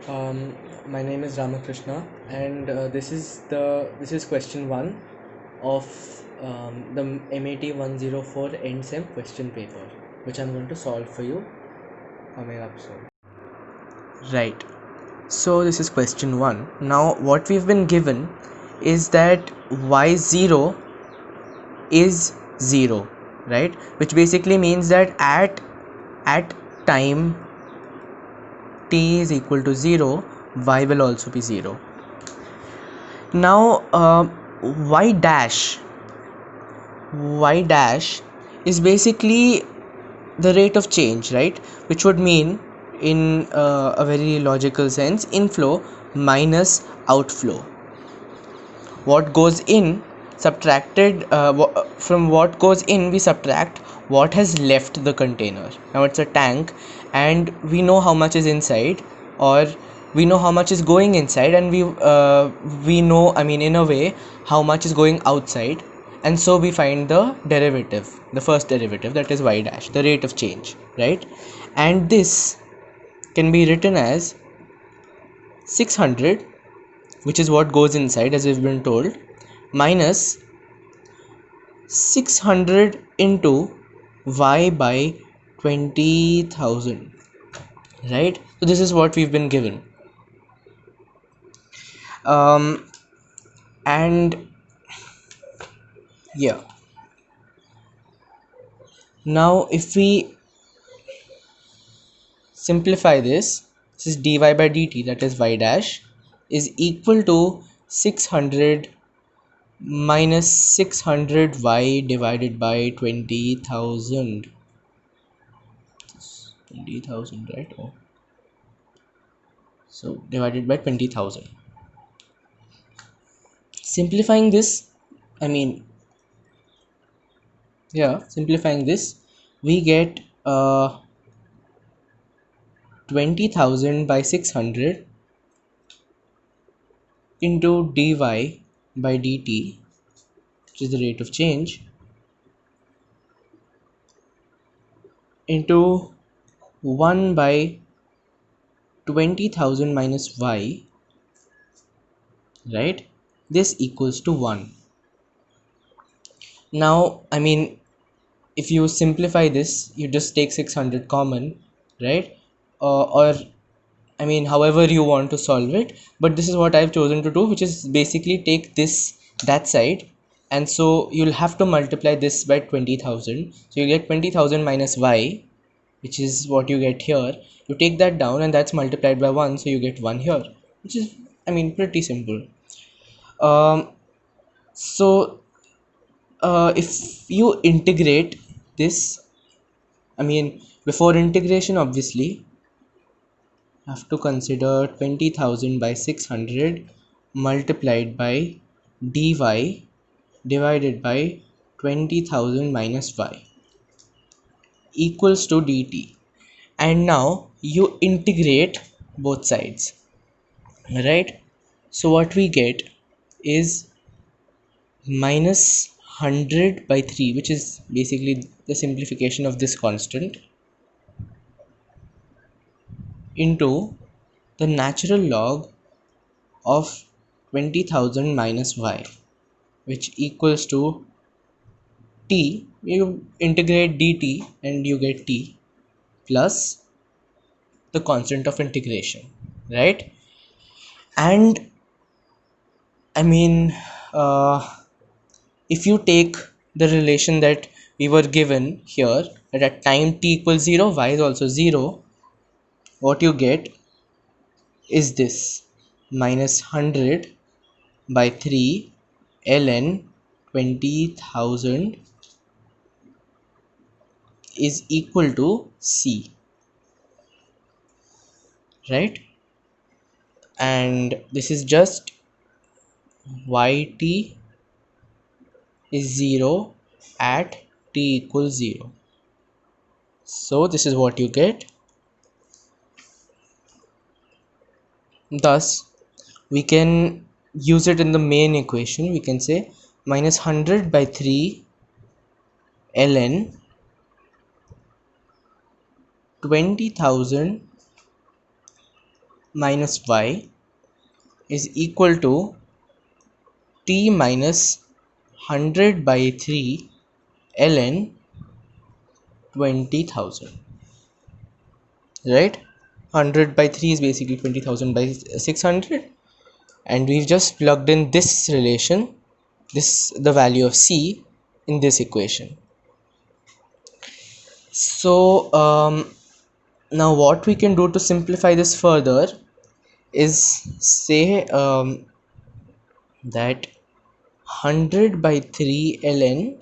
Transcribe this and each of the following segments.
Um, my name is Ramakrishna, and this is question one of the MAT 104 EndSem question paper, which I'm going to solve for you coming up soon. Right. So this is question one. Now what we've been given is that y0 is 0, right? Which basically means that at time t is equal to 0, y will also be 0. Now y dash is basically the rate of change, right? Which would mean, in a very logical sense, inflow minus outflow. What goes in subtracted from what goes in, we subtract what has left the container. Now it's a tank, and we know how much is inside, or we know how much is going inside, and we know, I mean, in a way, how much is going outside. And so we find the derivative, the first derivative, that is y dash, the rate of change, right? And this can be written as 600, which is what goes inside, as we've been told, minus 600 into y by 20,000, right? So this is what we've been given. And yeah, now if we simplify this is dy by dt, that is y dash, is equal to 600 minus 600y divided by 20,000. 20,000, right? Oh, so divided by 20,000. Simplifying this, I mean, yeah, simplifying this, we get 20,000 by 600 into dy by dt, which is the rate of change, into 1 by 20,000 minus y, right? This equals to 1. Now, I mean, if you simplify this, you just take 600 common, right? Or I mean, however you want to solve it, but this is what I've chosen to do, which is basically take that side, and so you'll have to multiply this by 20,000. So you get 20,000 minus y, which is what you get here. You take that down, and that's multiplied by 1, so you get 1 here, which is, I mean, pretty simple. So if you integrate this, I mean, before integration, obviously have to consider 20,000 by 600 multiplied by dy divided by 20,000 minus y equals to dt. And now you integrate both sides, right? So what we get is minus 100 by 3, which is basically the simplification of this constant, into the natural log of 20,000 minus y, which equals to t. You integrate dt and you get t plus the constant of integration, right? And I mean, if you take the relation that we were given here, that at time t equals 0, y is also 0, what you get is this minus 100 by 3 ln 20,000 is equal to c, right? And this is just yt is 0 at t equals 0. So this is what you get. Thus we can use it in the main equation. We can say minus 100 by 3 ln 20,000 minus y is equal to t minus 100 by 3 ln 20,000, right? 100 by 3 is basically 20,000 by 600, and we've just plugged in this relation, this the value of c in this equation. So now what we can do to simplify this further is say that 100 by 3 ln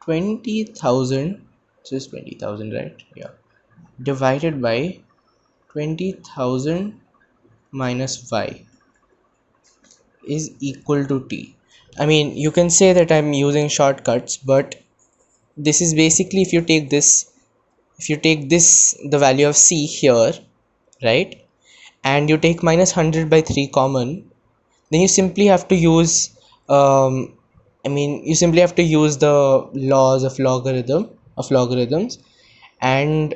20,000, just 20,000, right? Yeah, divided by 20,000 minus y is equal to t. I mean, you can say that I'm using shortcuts, but this is basically, if you take this the value of c here, right, and you take minus 100 by 3 common, then you simply have to use you simply have to use the laws of logarithms, and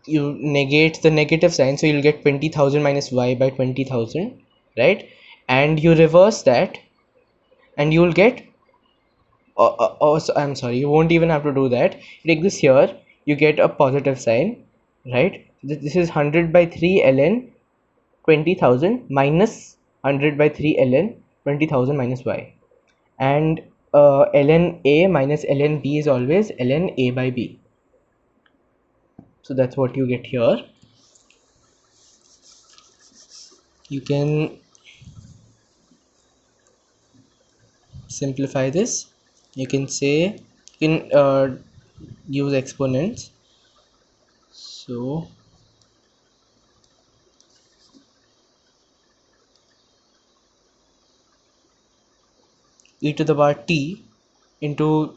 you negate the negative sign, so you'll get 20,000 minus y by 20,000, right? And you reverse that and you'll get so I'm sorry, you won't even have to do that. You take this here, you get a positive sign, right? This is 100 by 3 ln 20,000 minus 100 by 3 ln 20,000 minus y, and ln a minus ln b is always ln a by b. So that's what you get here. You can simplify this. You can say, you can use exponents. So e to the power t into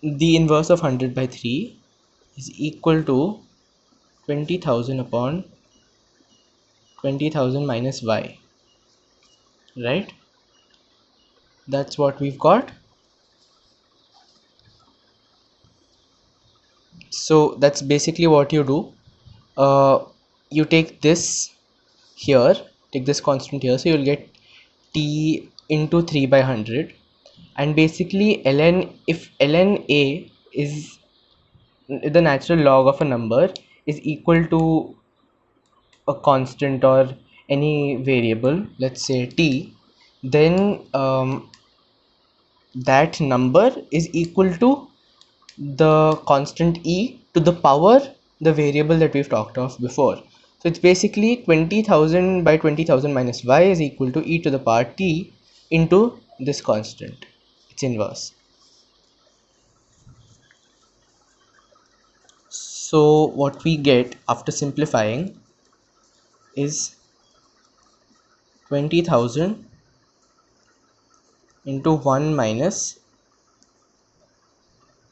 the inverse of 100 by 3 is equal to 20,000 upon 20,000 minus y, right? That's what we've got. So that's basically what you do. You take this here, take this constant here, so you'll get t into 3 by 100, and basically if ln a is the natural log of a number, is equal to a constant or any variable, let's say t, then that number is equal to the constant e to the power the variable that we've talked of before. So it's basically 20,000 by 20,000 minus y is equal to e to the power t into this constant, its inverse. So what we get after simplifying is 20,000 into 1 minus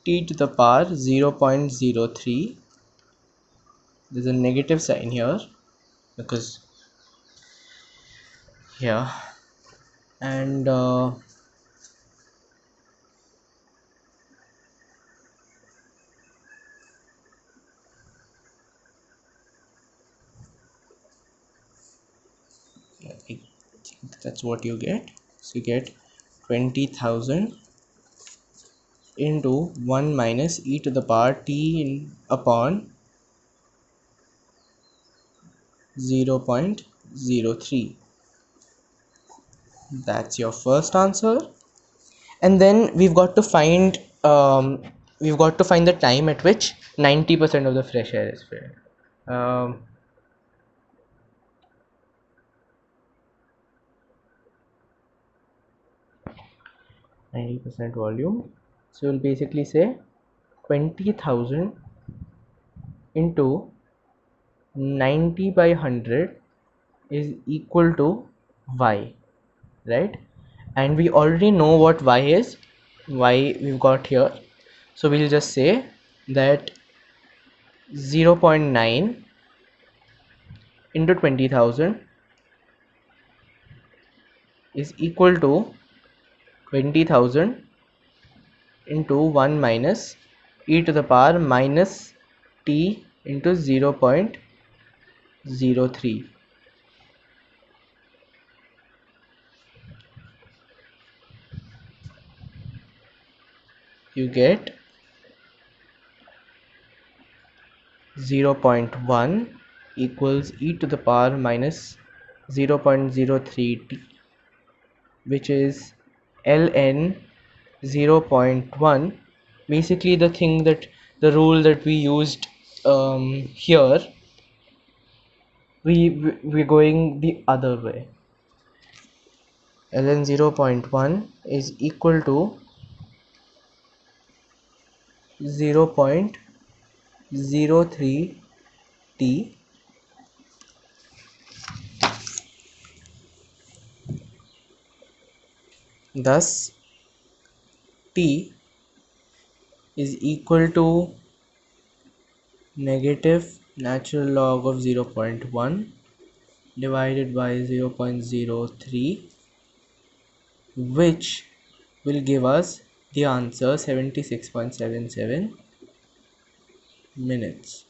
t to the power 0.03. There's a negative sign here because here, and I think that's what you get. So you get 20,000 into 1 minus e to the power t upon 0.03. That's your first answer. And then we've got to find the time at which 90% of the fresh air is filled. 90% volume. So we'll basically say 20,000 into 90 by 100 is equal to y, right? And we already know what y is. Y we've got here, so we'll just say that 0.9 into 20,000 is equal to 20,000 into 1 minus e to the power minus t into 0.03. You get 0.1 equals e to the power minus 0.03t, which is ln 0.1. Basically the rule that we used here, we're going the other way. Ln 0.1 is equal to 0.03t, thus t is equal to negative natural log of 0.1 divided by 0.03, which will give us the answer 76.77 minutes.